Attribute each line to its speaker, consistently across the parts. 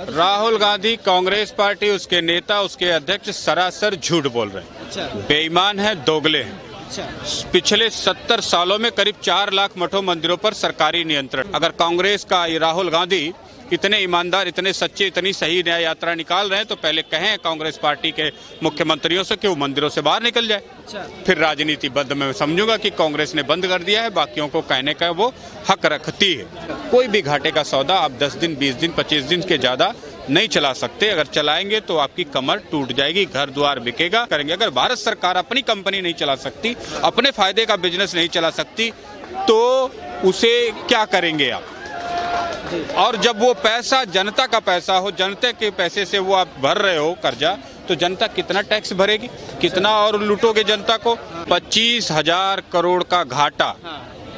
Speaker 1: Rahul Gandhi, Congress party, उसके नेता, उसके अध्यक्ष सरासर झूठ बोल रहे हैं।
Speaker 2: अच्छा।
Speaker 1: बेईमान है, दोगले हैं।
Speaker 2: अच्छा।
Speaker 1: पिछले 70 सालों में करीब 4 लाख मठों मंदिरों पर सरकारी नियंत्रण। अगर कांग्रेस का ये राहुल गांधी इतने ईमानदार, इतने सच्चे, इतनी सही न्याय यात्रा निकाल रहे हैं तो पहले कहें कांग्रेस पार्टी के मुख्यमंत्रियों से कि वो मंदिरों से बाहर निकल जाए।
Speaker 2: अच्छा।
Speaker 1: फिर राजनीति बंद मैं समझूंगा कि कांग्रेस ने बंद कर दिया है, बाकियों को कहने का वो हक रखती है। कोई भी घाटे का सौदा आप 10 दिन, 20 दिन, 25 दिन के ज्यादा नहीं चला सकते। अगर चलाएंगे तो आपकी कमर टूट जाएगी, घर द्वार बिकेगा करेंगे। अगर भारत सरकार अपनी कंपनी नहीं चला सकती, अपने फायदे का बिजनेस नहीं चला सकती, तो उसे क्या करेंगे आप? और जब वो पैसा जनता का पैसा हो, जनता के पैसे से वो आप भर रहे हो कर्जा, तो जनता कितना टैक्स भरेगी, कितना और लूटोगे जनता को? 25,000 करोड़ का घाटा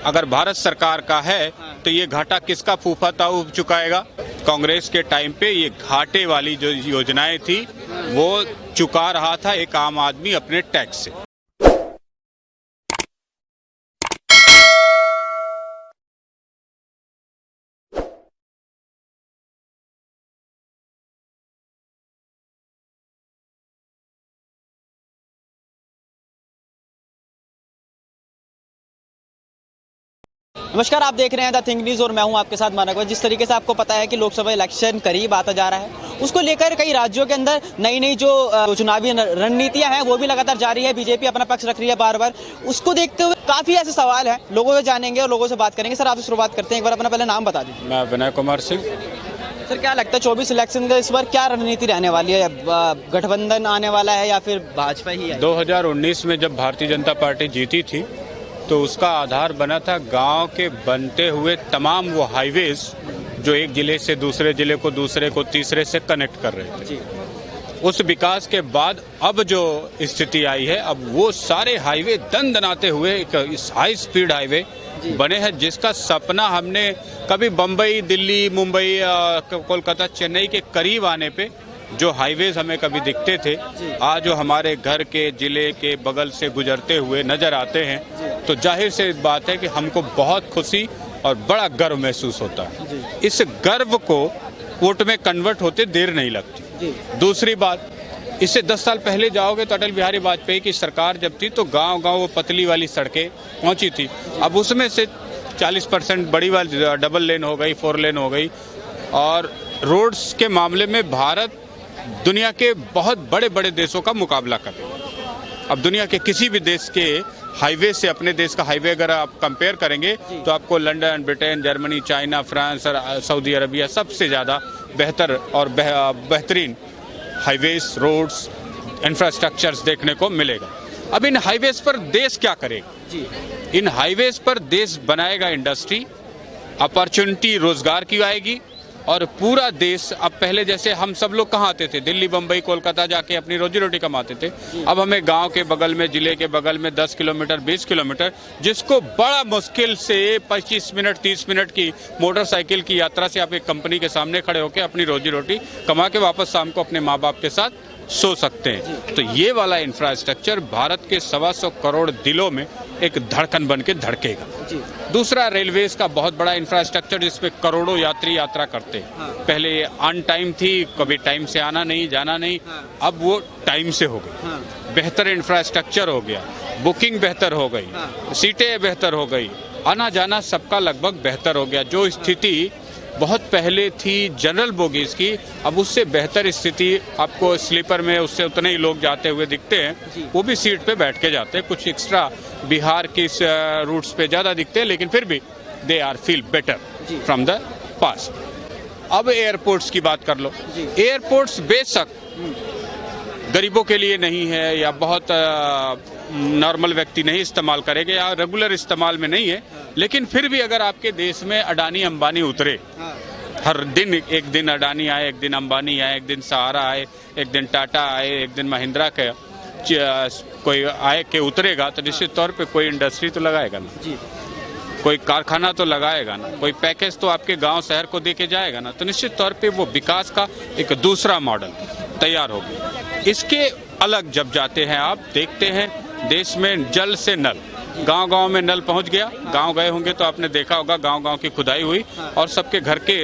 Speaker 1: अगर भारत सरकार का है तो ये घाटा किसका फूफा ताऊ चुकाएगा? कांग्रेस के टाइम पे ये घाटे वाली जो योजनाएं थी वो चुका रहा था एक आम आदमी अपने टैक्स से।
Speaker 2: नमस्कार, आप देख रहे हैं द थिंक न्यूज़ और मैं हूं आपके साथ मानव। जिस तरीके से आपको पता है कि लोकसभा इलेक्शन करीब आता जा रहा है, उसको लेकर कई राज्यों के अंदर नई नई जो चुनावी रणनीतियां हैं वो भी लगातार जारी है। बीजेपी अपना पक्ष रख रही है बार बार। उसको देखते हुए काफी ऐसे सवाल हैं, लोगों से जानेंगे और लोगों से बात करेंगे। सर, आपसे शुरुआत करते हैं, एक बार अपना पहले नाम बता दीजिए।
Speaker 1: मैं विनय कुमार सिंह।
Speaker 2: सर, क्या लगता है 24 इलेक्शन का इस बार क्या रणनीति रहने वाली है? गठबंधन आने वाला है या फिर भाजपा ही है?
Speaker 1: 2019 में जब भारतीय जनता पार्टी जीती थी तो उसका आधार बना था गांव के बनते हुए तमाम वो हाईवेज जो एक जिले से दूसरे जिले को, दूसरे को तीसरे से कनेक्ट कर रहे थे। उस विकास के बाद अब जो स्थिति आई है, अब वो सारे हाईवे दनदनाते हुए एक हाई स्पीड हाईवे बने हैं, जिसका सपना हमने कभी बम्बई, दिल्ली, मुंबई, कोलकाता, चेन्नई के करीब आने पे जो हाईवेज हमें कभी दिखते थे, आज जो हमारे घर के, जिले के बगल से गुजरते हुए नजर आते हैं, तो जाहिर से बात है कि हमको बहुत खुशी और बड़ा गर्व महसूस होता है। इस गर्व को वोट में कन्वर्ट होते देर नहीं लगती। दूसरी बात, इससे 10 साल पहले जाओगे तो अटल बिहारी वाजपेयी की सरकार जब थी तो गांव-गांव वो पतली वाली सड़कें पहुंची थी। अब उसमें से 40% बड़ी वाली डबल लेन हो गई, 4 लेन हो गई। और रोड्स के मामले में भारत दुनिया के बहुत बड़े बड़े देशों का मुकाबला कर रहे हैं। अब दुनिया के किसी भी देश के हाईवे से अपने देश का हाईवे अगर आप कंपेयर करेंगे तो आपको London, Britain, Germany, China, France और सऊदी अरबिया सबसे ज़्यादा बेहतर और बेहतरीन हाईवेज, रोड्स, इंफ्रास्ट्रक्चर्स देखने को मिलेगा। अब इन हाईवेज पर देश क्या करेगा? इन हाईवेज पर देश बनाएगा इंडस्ट्री, अपॉर्चुनिटी रोजगार की आएगी और पूरा देश। अब पहले जैसे हम सब लोग कहाँ आते थे, दिल्ली, बम्बई, कोलकाता जाके अपनी रोजी रोटी कमाते थे। अब हमें गांव के बगल में, जिले के बगल में 10 किलोमीटर, 20 किलोमीटर, जिसको बड़ा मुश्किल से 25 मिनट, 30 मिनट की मोटरसाइकिल की यात्रा से आप एक कंपनी के सामने खड़े होकर अपनी रोजी रोटी कमा के वापस शाम को अपने माँ बाप के साथ सो सकते हैं। तो ये वाला इंफ्रास्ट्रक्चर भारत के 125 करोड़ दिलों में एक धड़कन बन के धड़केगा। दूसरा, रेलवेज का बहुत बड़ा इंफ्रास्ट्रक्चर जिसपे करोड़ों यात्री यात्रा करते हैं। पहले ऑन टाइम थी, कभी टाइम से आना नहीं, जाना नहीं, अब वो टाइम से हो गई। बेहतर इंफ्रास्ट्रक्चर हो गया, बुकिंग बेहतर हो गई, सीटें बेहतर हो गई, आना जाना सबका लगभग बेहतर हो गया। जो स्थिति बहुत पहले थी जनरल बोगीज की, अब उससे बेहतर स्थिति आपको स्लीपर में उससे उतने ही लोग जाते हुए दिखते हैं, वो भी सीट पे बैठ के जाते हैं। कुछ एक्स्ट्रा बिहार के रूट्स पे ज़्यादा दिखते हैं, लेकिन फिर भी they are feel better from the past. अब एयरपोर्ट्स की बात कर लो। एयरपोर्ट्स बेशक गरीबों के लिए नहीं है या बहुत नॉर्मल व्यक्ति नहीं इस्तेमाल करेंगे या रेगुलर इस्तेमाल में नहीं है, लेकिन फिर भी अगर आपके देश में अडानी अंबानी उतरे, हर दिन एक दिन अडानी आए, एक दिन अंबानी आए, एक दिन सहारा आए, एक दिन टाटा आए, एक दिन महिंद्रा के कोई आए के उतरेगा, तो निश्चित तौर पे कोई इंडस्ट्री तो लगाएगा ना, कोई कारखाना तो लगाएगा ना, कोई पैकेज तो आपके गांव शहर को देके जाएगा ना। तो निश्चित तौर पे वो विकास का एक दूसरा मॉडल तैयार होगा। इसके अलग जब जाते हैं, आप देखते हैं देश में जल से नल, गांव-गांव में नल पहुंच गया। गांव गए होंगे तो आपने देखा होगा, गांव-गांव की खुदाई हुई और सबके घर के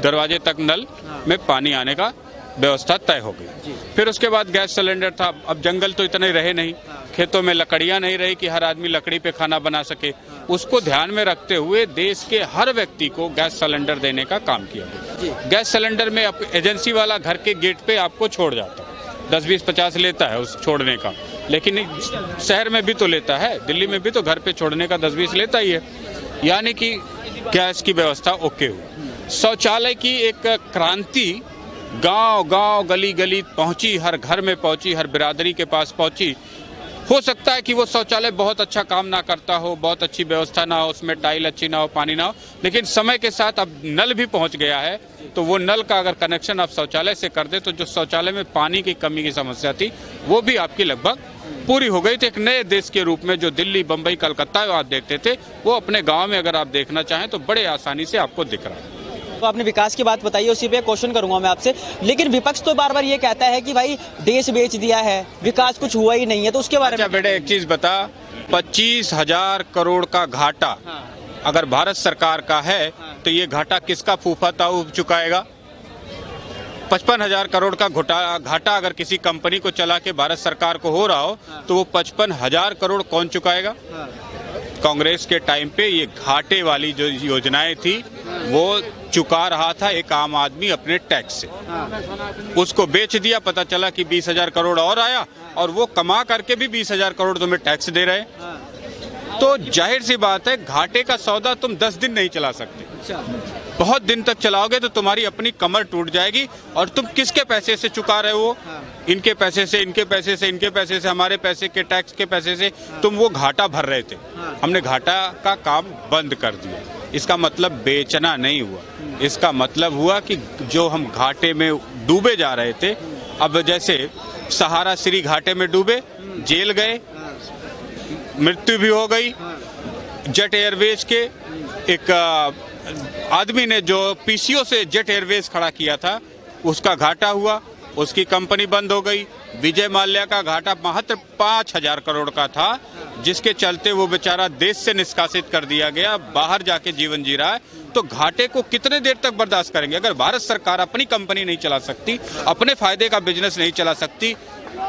Speaker 1: दरवाजे तक नल में पानी आने का व्यवस्था तय हो गई। फिर उसके बाद गैस सिलेंडर था। अब जंगल तो इतने रहे नहीं, खेतों में लकड़ियां नहीं रही कि हर आदमी लकड़ी पे खाना बना सके। उसको ध्यान में रखते हुए देश के हर व्यक्ति को गैस सिलेंडर देने का काम किया गया। गैस सिलेंडर में एजेंसी वाला घर के गेट पे आपको छोड़ जाता है, 10, 20, 50 लेता है उस छोड़ने का, लेकिन शहर में भी तो लेता है, दिल्ली में भी तो घर पे छोड़ने का 10-20 लेता ही है। यानी कि गैस की व्यवस्था ओके हुई। शौचालय की एक क्रांति गांव गांव गली गली पहुंची, हर घर में पहुंची, हर बिरादरी के पास पहुंची। हो सकता है कि वो शौचालय बहुत अच्छा काम ना करता हो, बहुत अच्छी व्यवस्था ना हो, उसमें टाइल अच्छी ना हो, पानी ना हो, लेकिन समय के साथ अब नल भी पहुंच गया है। तो वो नल का अगर कनेक्शन आप शौचालय से कर दे तो जो शौचालय में पानी की कमी की समस्या थी वो भी आपकी लगभग पूरी हो गई। तो एक नए देश के रूप में जो दिल्ली, बम्बई, कलकत्ता आप देखते थे वो अपने गाँव में अगर आप देखना चाहें तो बड़े आसानी से आपको दिख रहा है।
Speaker 2: तो आपने विकास की बात बताई, उसी पे क्वेश्चन करूंगा मैं आपसे, लेकिन विपक्ष तो बार बार ये कहता है कि भाई देश बेच दिया है, विकास कुछ हुआ ही नहीं है, तो उसके बारे में
Speaker 1: बेटे एक चीज बता, 25,000 करोड़ का घाटा अगर भारत सरकार का है तो ये घाटा किसका फूफा चुकाएगा? 55,000 करोड़ का घाटा अगर किसी कंपनी को चला के भारत सरकार को हो रहा हो तो वो 55,000 करोड़ कौन चुकाएगा? कांग्रेस के टाइम पे ये घाटे वाली जो योजनाएं थी वो चुका रहा था एक आम आदमी अपने टैक्स से। उसको बेच दिया, पता चला कि 20,000 करोड़ और आया और वो कमा करके भी 20,000 करोड़ तुम्हें टैक्स दे रहे हैं। तो जाहिर सी बात है घाटे का सौदा तुम 10 दिन नहीं चला सकते। बहुत दिन तक चलाओगे तो तुम्हारी अपनी कमर टूट जाएगी। और तुम किसके पैसे से चुका रहे हो? इनके पैसे से, इनके पैसे से, इनके पैसे से, हमारे पैसे के टैक्स के पैसे से तुम वो घाटा भर रहे थे। हमने घाटा का काम बंद कर दिया। इसका मतलब बेचना नहीं हुआ, इसका मतलब हुआ कि जो हम घाटे में डूबे जा रहे थे, अब जैसे सहारा श्री घाटे में डूबे, जेल गए, मृत्यु भी हो गई। जेट एयरवेज के एक आदमी ने जो पीसीओ से जेट एयरवेज खड़ा किया था उसका घाटा हुआ, उसकी कंपनी बंद हो गई। विजय माल्या का घाटा मात्र 5,000 करोड़ का था, जिसके चलते वो बेचारा देश से निष्कासित कर दिया गया, बाहर जाके जीवन जी रहा है। तो घाटे को कितने देर तक बर्दाश्त करेंगे? अगर भारत सरकार अपनी कंपनी नहीं चला सकती, अपने फायदे का बिजनेस नहीं चला सकती,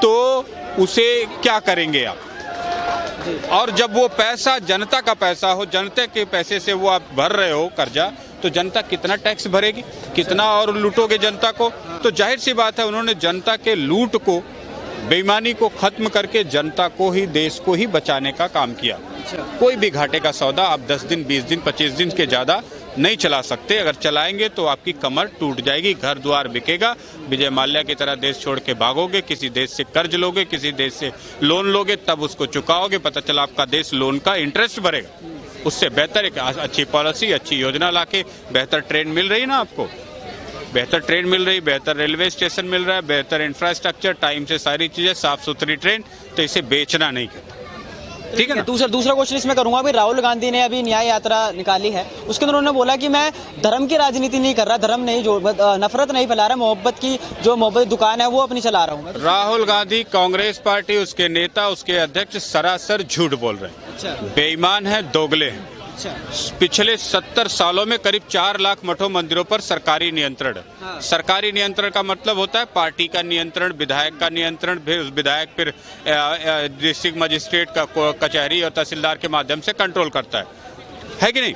Speaker 1: तो उसे क्या करेंगे आप? और जब वो पैसा जनता का पैसा हो, जनता के पैसे से वो आप भर रहे हो कर्जा, तो जनता कितना टैक्स भरेगी? कितना और लूटोगे जनता को? तो जाहिर सी बात है उन्होंने जनता के लूट को, बेईमानी को खत्म करके जनता को ही, देश को ही बचाने का काम किया। कोई भी घाटे का सौदा आप 10 दिन, 20 दिन, 25 दिन के ज्यादा नहीं चला सकते। अगर चलाएंगे तो आपकी कमर टूट जाएगी, घर द्वार बिकेगा, विजय माल्या की तरह देश छोड़ के भागोगे, किसी देश से कर्ज लोगे, किसी देश से लोन लोगे, तब उसको चुकाओगे, पता चला आपका देश लोन का इंटरेस्ट भरेगा। उससे बेहतर एक अच्छी पॉलिसी, अच्छी योजना लाके, बेहतर ट्रेन मिल रही ना आपको, बेहतर ट्रेन मिल रही, बेहतर रेलवे स्टेशन मिल रहा है, बेहतर इंफ्रास्ट्रक्चर, टाइम से सारी चीजें, साफ सुथरी ट्रेन, तो इसे बेचना नहीं कहते। ठीक है ना?
Speaker 2: दूसरा क्वेश्चन इसमें करूंगा। अभी राहुल गांधी ने अभी न्याय यात्रा निकाली है, उसके अंदर उन्होंने बोला कि मैं धर्म की राजनीति नहीं कर रहा, धर्म नहीं, जो नफरत नहीं फैला रहा, मोहब्बत की जो मोहब्बत दुकान है वो अपनी चला रहा हूँ।
Speaker 1: राहुल गांधी, कांग्रेस पार्टी, उसके नेता, उसके अध्यक्ष सरासर झूठ बोल रहे हैं, बेईमान है, दोगले हैं। पिछले 70 सालों में करीब 4 लाख मठों मंदिरों पर सरकारी नियंत्रण। सरकारी नियंत्रण का मतलब होता है पार्टी का नियंत्रण, विधायक का नियंत्रण, फिर विधायक फिर डिस्ट्रिक्ट मजिस्ट्रेट का कचहरी और तहसीलदार के माध्यम से कंट्रोल करता है कि नहीं?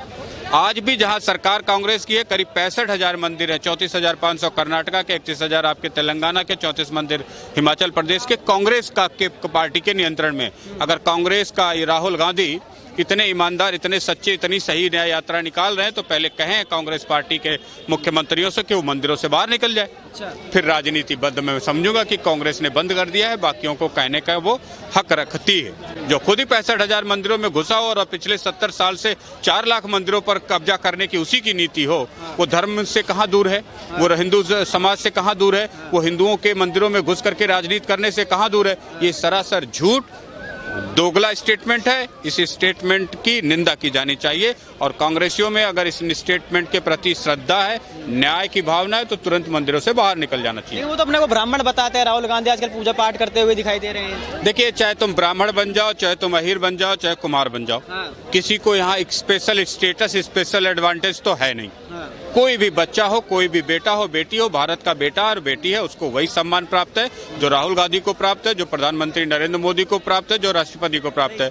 Speaker 1: आज भी जहां सरकार कांग्रेस की है करीब 65,000 मंदिर है, 34,500 कर्नाटका के, 31,000 आपके तेलंगाना के, 34 मंदिर हिमाचल प्रदेश के, कांग्रेस का के पार्टी के नियंत्रण में। अगर कांग्रेस का राहुल गांधी इतने ईमानदार, इतने सच्चे, इतनी सही न्याय यात्रा निकाल रहे हैं तो पहले कहें कांग्रेस पार्टी के मुख्यमंत्रियों से कि वो मंदिरों से बाहर निकल जाए। फिर राजनीति बंद मैं समझूंगा कि कांग्रेस ने बंद कर दिया है, बाकियों को कहने का वो हक रखती है। जो खुद ही 65,000 मंदिरों में घुसा हो और पिछले 70 साल से 4 लाख मंदिरों पर कब्जा करने की उसी की नीति हो, वो धर्म से कहाँ दूर है? वो हिंदू समाज से कहाँ दूर है? वो हिंदुओं के मंदिरों में घुस करके राजनीति करने से कहाँ दूर है? ये सरासर झूठ, दोगला स्टेटमेंट है। इस स्टेटमेंट की निंदा की जानी चाहिए और कांग्रेसियों में अगर इस स्टेटमेंट के प्रति श्रद्धा है, न्याय की भावना है, तो तुरंत मंदिरों से बाहर निकल जाना चाहिए।
Speaker 2: वो तो अपने को ब्राह्मण बताते हैं, राहुल गांधी आजकल पूजा पाठ करते हुए दिखाई दे रहे हैं।
Speaker 1: देखिए, चाहे तुम ब्राह्मण बन जाओ, चाहे तुम अहीर बन जाओ, चाहे कुमार बन जाओ, किसी को यहाँ एक स्पेशल स्टेटस, स्पेशल एडवांटेज तो है नहीं। कोई भी बच्चा हो, कोई भी बेटा हो, बेटी हो, भारत का बेटा और बेटी है, उसको वही सम्मान प्राप्त है जो राहुल गांधी को प्राप्त है, जो प्रधानमंत्री नरेंद्र मोदी को प्राप्त है, जो राष्ट्रपति को प्राप्त है।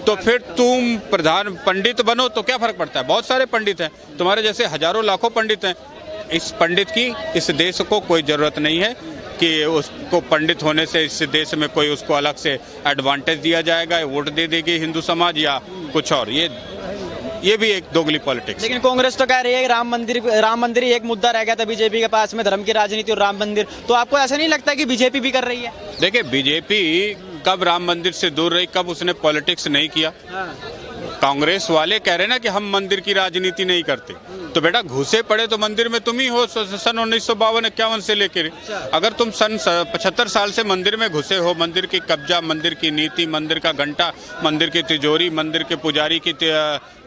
Speaker 1: तो फिर तुम प्रधान पंडित बनो तो क्या फर्क पड़ता है? बहुत सारे पंडित हैं, तुम्हारे जैसे हजारों लाखों पंडित हैं। इस पंडित की इस देश को कोई जरूरत नहीं है कि उसको पंडित होने से इस देश में कोई उसको अलग से एडवांटेज दिया जाएगा, वोट दे देगी हिंदू समाज या कुछ और। ये भी एक दोगली पॉलिटिक्स।
Speaker 2: लेकिन कांग्रेस तो कह रही है कि राम मंदिर ही एक मुद्दा रह गया था बीजेपी के पास में, धर्म की राजनीति और राम मंदिर। तो आपको ऐसा नहीं लगता कि बीजेपी भी कर रही है?
Speaker 1: देखिए, बीजेपी कब राम मंदिर से दूर रही, कब उसने पॉलिटिक्स नहीं किया? कांग्रेस वाले कह रहे ना कि हम मंदिर की राजनीति नहीं करते, तो बेटा घुसे पड़े तो मंदिर में तुम ही हो सन 1952-51 से लेकर। अगर तुम सन 75 साल से मंदिर में घुसे हो, मंदिर की कब्जा, मंदिर की नीति, मंदिर का घंटा, मंदिर की तिजोरी, मंदिर के पुजारी की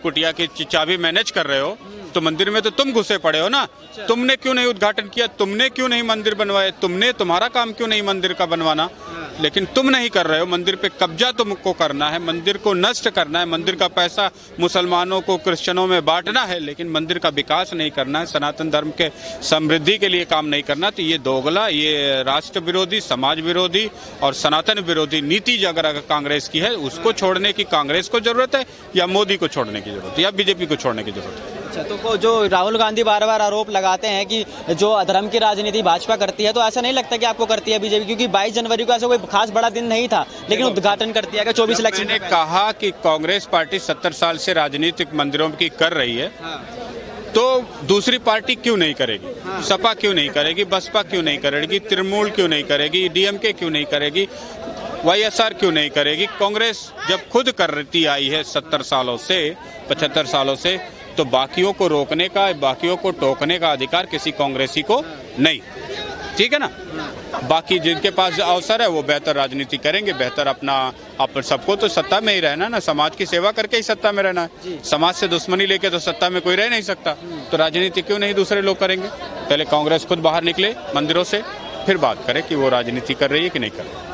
Speaker 1: कुटिया की चाबी मैनेज कर रहे हो, तो मंदिर में तो तुम घुसे पड़े हो ना। तुमने क्यों नहीं उद्घाटन किया? तुमने क्यों नहीं मंदिर बनवाए? तुम्हारा काम क्यों नहीं मंदिर का बनवाना? लेकिन तुम नहीं कर रहे हो। मंदिर पे कब्जा तुमको करना है, मंदिर को नष्ट करना है, मंदिर का पैसा मुसलमानों को क्रिश्चियनों में बांटना है, लेकिन मंदिर का विकास नहीं करना है, सनातन धर्म के समृद्धि के लिए काम नहीं करना। तो ये दोगला, ये राष्ट्र विरोधी, समाज विरोधी और सनातन विरोधी नीति अगर कांग्रेस की है, उसको छोड़ने की कांग्रेस को जरूरत है या मोदी को छोड़ने की जरूरत है या बीजेपी को छोड़ने की जरूरत है?
Speaker 2: अच्छा, तो जो राहुल गांधी बार बार आरोप लगाते हैं कि जो धर्म की राजनीति भाजपा करती है, तो ऐसा नहीं लगता कि आपको करती है बीजेपी? क्योंकि 22 जनवरी को ऐसा कोई खास बड़ा दिन नहीं था, लेकिन उद्घाटन कर दिया गया 24 इलेक्शन।
Speaker 1: मैंने कहा कि कांग्रेस पार्टी 70 साल से राजनीतिक मंदिरों की कर रही है, तो दूसरी पार्टी क्यों नहीं करेगी? सपा क्यों नहीं करेगी? बसपा क्यों नहीं करेगी? तृणमूल क्यों नहीं करेगी? डीएमके क्यों नहीं करेगी? वाईएसआर क्यों नहीं करेगी? कांग्रेस जब खुद करती आई है 70 सालों से, 75 सालों से, तो बाकियों को रोकने का, बाकियों को टोकने का अधिकार किसी कांग्रेसी को नहीं। ठीक है ना? बाकी जिनके पास अवसर है वो बेहतर राजनीति करेंगे, बेहतर अपना सबको तो सत्ता में ही रहना ना, समाज की सेवा करके ही सत्ता में रहना है। समाज से दुश्मनी लेके तो सत्ता में कोई रह नहीं सकता। तो राजनीति क्यों नहीं दूसरे लोग करेंगे? पहले कांग्रेस खुद बाहर निकले मंदिरों से, फिर बात करें कि वो राजनीति कर रही है कि नहीं कर रही है।